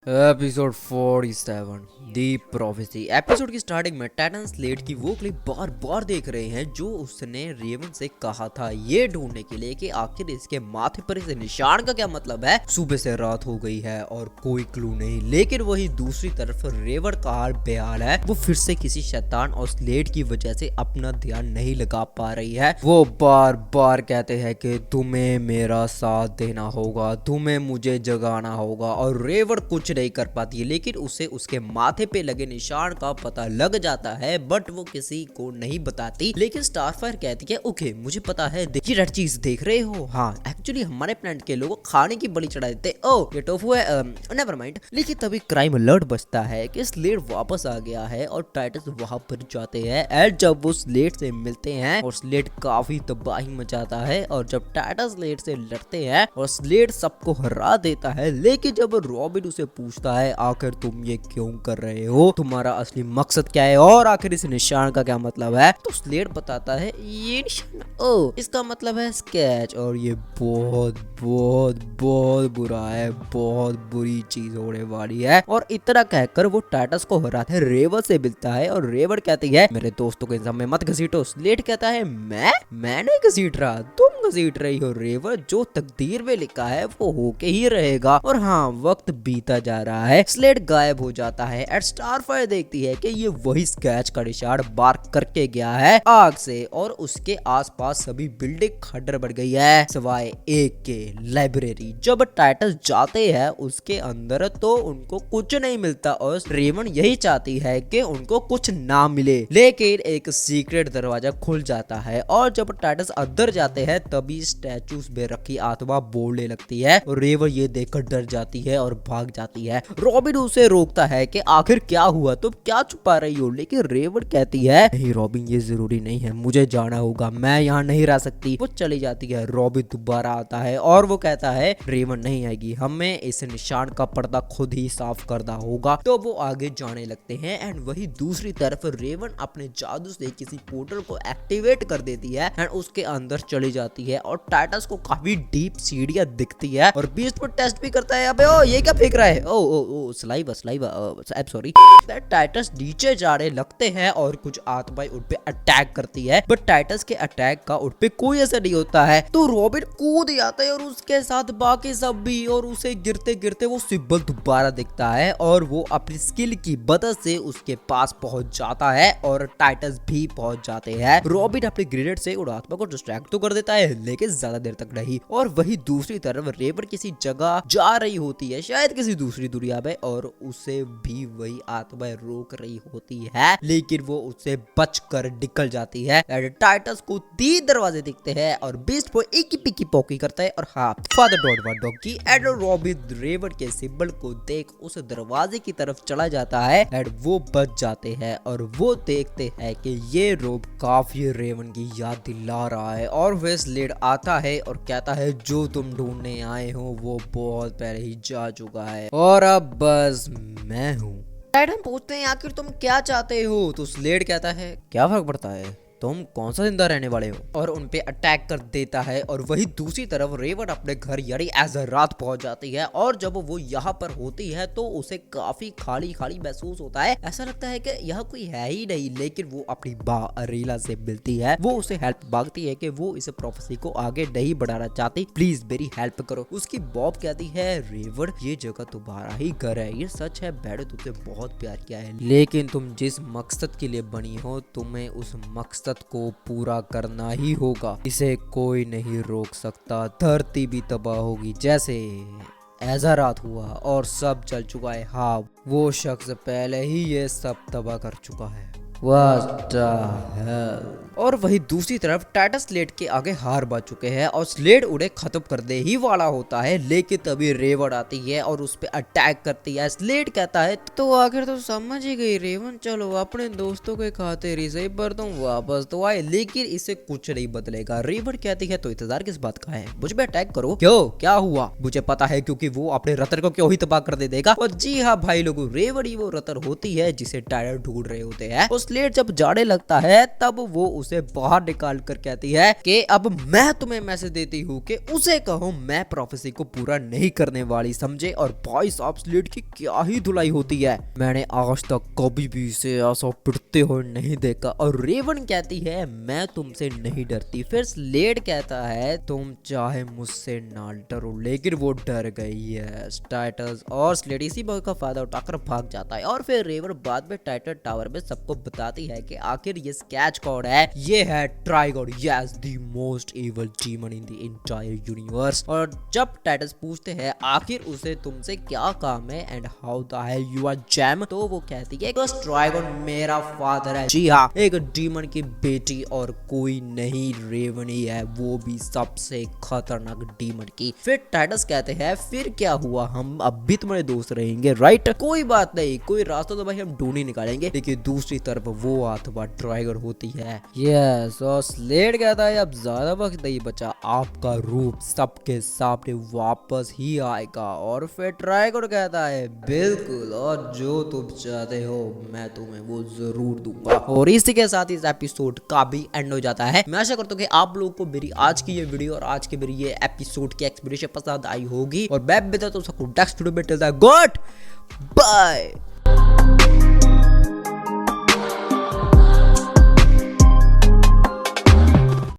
Episode 47 दी prophecy. Episode की starting में Titan slate की वो क्लिप बार बार देख रहे हैं जो उसने रेवन से कहा था ये ढूंढने के लिए कि आखिर इसके माथे पर इस निशान का क्या मतलब है। सुबह से रात हो गई है और कोई क्लू नहीं, लेकिन वही दूसरी तरफ रेवन का हाल बेहाल है। वो फिर से किसी शैतान और स्लेट की वजह से अपना ध्यान नहीं लगा पा रही है। वो बार बार कहते हैं कि तुम्हें मेरा साथ देना होगा, तुम्हें मुझे जगाना होगा, और रेवन कुछ नहीं कर पाती है। लेकिन उसे उसके माथे पे लगे निशान का पता लग जाता है, बट वो किसी को नहीं बताती। लेकिन स्टारफायर कहती है ओके मुझे पता है, ये रेड चीज देख रहे हो, हाँ एक्चुअली हमारे प्लांट के लोग खाने की बलि चढ़ा देते। ओ ये टोफू है, नेवर माइंड। लेकिन तभी क्राइम अलर्ट बजता है कि स्लेट वापस आ गया है और टाइटस वहां पर जाते हैं। एंड जब वो स्लेट से मिलते हैं और स्लेट काफी तबाही मचाता है, और जब टाइटस स्लेट से लड़ते हैं और स्लेट सबको हरा देता है। लेकिन जब रॉबिन उसे पूछता है आखिर तुम ये क्यों कर रहे हो, तुम्हारा असली मकसद क्या है, और आखिर इस निशान का क्या मतलब है, तो स्लेट बताता है ये निशान ओ इसका मतलब है स्केच, और ये बहुत बहुत बहुत बुरा है, बहुत बुरी चीज होने वाली है। और इतना कहकर वो टाइटस को हराते हैं। रेवन से मिलता है और रेवन कहती है मेरे दोस्तों के सामने मत घसीटो। स्लेट कहता है मैं नहीं घसीट रहा, तुम घसीट रही हो। रेवन जो तकदीर में लिखा है वो होके ही रहेगा। और हाँ वक्त बीता जा रहा है, स्लेट गायब हो जाता है। एंड स्टारफायर देखती है कि ये वही स्केच का निशान बार करके गया है आग से, और उसके आसपास सभी बिल्डिंग खंडर बढ़ गई है सिवाय एक के, लाइब्रेरी। जब टाइटस जाते हैं उसके अंदर तो उनको कुछ नहीं मिलता, और रेवन यही चाहती है कि उनको कुछ ना मिले। लेकिन एक सीक्रेट दरवाजा खुल जाता है, और जब टाइटस अंदर जाते हैं तभी स्टैचूज में रखी आत्मा बोलने लगती है, और रेवन ये देखकर डर जाती है और भाग जाती है। रॉबिन उसे रोकता है कि आखिर क्या हुआ, तुम क्या छुपा रही हो। लेकिन रेवन कहती है नहीं रॉबिन ये जरूरी नहीं है, मुझे जाना होगा, मैं यहाँ नहीं रह सकती। वो चली जाती है। रॉबिन दोबारा आता है और वो कहता है रेवन नहीं आएगी, हमें इस निशान का पर्दा खुद ही साफ करना होगा। तो वो आगे जाने लगते हैं। एंड वही दूसरी तरफ रेवन अपने जादू से किसी पोर्टल को एक्टिवेट कर देती है एंड उसके अंदर चली जाती है, और टाइटस को काफी डीप सीढ़ियां दिखती है, और बीस्ट पर टेस्ट भी करता है। अबे ओ ये क्या फेंक रहा है, ओ ओ ओ स्लाइवा आई एम सॉरी। टाइटस नीचे जाने लगते हैं और कुछ आत्माएं उन पे अटैक करती है, बट टाइटस के अटैक का उन पे कोई असर नहीं होता है। तो रॉबिन कूद जाता है और उसके साथ बाकी सब भी, और उसे गिरते गिरते वो सिब्बल दोबारा दिखता है, और वो अपनी स्किल की मदद से उसके पास पहुंच जाता है, और टाइटस भी पहुंच जाते हैं। रॉबिन अपने ग्रेनेड से उन आत्मा को डिस्ट्रैक्ट तो कर देता है, लेकिन ज्यादा देर तक नहीं। और वही दूसरी तरफ रेवन किसी जगह जा रही होती है, शायद किसी दूसरी दुनिया में, और उसे भी वही आत्मा रोक रही होती है, लेकिन वो उससे बचकर निकल जाती है। टाइटस को 3 दरवाजे दिखते हैं, और बीस्ट बॉय एक ही पिकी पॉकी करता है, और हाँ फादर डॉट वन डॉग की। एंड रॉबिन रेवन के सिंबल को देख उस दरवाजे की तरफ चला जाता है, एंड वो बच जाते हैं, और वो देखते हैं कि ये रोब काफी रेवन की याद दिला रहा है। और वे स्लेट आता है और कहता है जो तुम ढूंढने आए हो वो बहुत पहले ही जा चुका है, और अब बस मैं हूँ। टाइटन पूछते हैं आखिर तुम क्या चाहते हो, तो स्लेट कहता है क्या फर्क पड़ता है, तुम कौन सा जिंदा रहने वाले हो, और उनपे अटैक कर देता है। और वही दूसरी तरफ रेवन अपने घर यानी एज रात पहुंच जाती है, और जब वो यहाँ पर होती है तो उसे काफी खाली खाली महसूस होता है। ऐसा लगता है कि यहाँ कोई है ही नहीं। लेकिन वो अपनी माँ अरेला से मिलती है, वो उसे हेल्प मांगती है कि वो इस प्रोफेसी को आगे नहीं बढ़ाना चाहती, प्लीज मेरी हेल्प करो। उसकी बॉब कहती है रेवन ये जगह तुम्हारा ही घर है, ये सच है मैंने तुमसे बहुत प्यार किया है, लेकिन तुम जिस मकसद के लिए बनी हो तुम्हें उस मकसद को पूरा करना ही होगा, इसे कोई नहीं रोक सकता। धरती भी तबाह होगी जैसे ऐसा रात हुआ और सब जल चुका है। हाँ वो शख्स पहले ही ये सब तबाह कर चुका है। What the hell? और वही दूसरी तरफ टाइटस स्लेट के आगे हार मान चुके हैं, और स्लेट उन्हें खत्म करने ही वाला होता है। लेकिन तभी रेवन आती है और उस पे अटैक करती है। स्लेट कहता है तो आखिर तो समझ ही गई रेवन, चलो अपने दोस्तों के खातिर ही सही पर तुम वापस तो आए, लेकिन इससे कुछ नहीं बदलेगा। रेवन कहती है तो इंतजार किस बात का है, मुझ पे अटैक करो। क्यों क्या हुआ, मुझे पता है क्योंकि वो अपने रतर को क्यों ही तबाह कर दे देगा। और जी हाँ भाई लोगों, रेवन ही वो रतर होती है जिसे टाइटस ढूंढ रहे होते हैं। स्लेड जब जाने लगता है तब वो उसे बाहर निकाल कर कहती है कि अब मैं तुम्हें मैसेज देती हूँ कि उसे कहो मैं प्रोफेसी को पूरा नहीं करने वाली, समझे। और भाई साहब स्लेड की क्या ही धुलाई होती है, मैंने आज तक कभी भी इसे ऐसा पिटते हुए नहीं देखा। और रेवन कहती है मैं तुमसे नहीं डरती। फिर स्लेड कहता है तुम चाहे मुझसे ना डरो, लेकिन वो डर गई है। टाइटस और स्लेड इसी बात का फायदा उठाकर भाग जाता है। और फिर रेवन बाद में टाइटन टावर में सबको बताती है कि आखिर ये स्केच कौन है। ये है Trigon, yes the most evil demon in the entire universe. और जब टाइटस पूछते हैं आखिर उसे तुमसे क्या काम है and how the hell you are jam, तो वो कहती है ट्राइगन मेरा फादर है, जी हाँ, एक डीमन की बेटी और कोई नहीं, रेवन ही है, वो भी सबसे खतरनाक डीमन की। फिर टाइटस कहते हैं फिर क्या हुआ, हम अब भी तुम्हारे दोस्त रहेंगे राइट, कोई बात नहीं, कोई रास्ता तो भाई हम ढूंढ ही निकालेंगे। लेकिन दूसरी तरफ वो आत्मा ट्राइगर होती है। यस, और स्लेड कहता है अब ज्यादा वक्त नहीं बचा, आपका रूप सबके सामने वापस ही आएगा। और फिर ट्राइगर कहता है बिल्कुल, और जो तुम चाहते हो मैं तुम्हें वो जरूर दूंगा। और इसी के साथ इस एपिसोड का भी एंड हो जाता है। मैं आशा करता हूँ कि आप लोगों को मेरी आज की ये वीडियो और आज की मेरी ये एपिसोड की एक्सप्लेनेशन पसंद आई होगी। और मैं बेहतर तो सबको नेक्स्ट वीडियो में मिलता है। Good bye.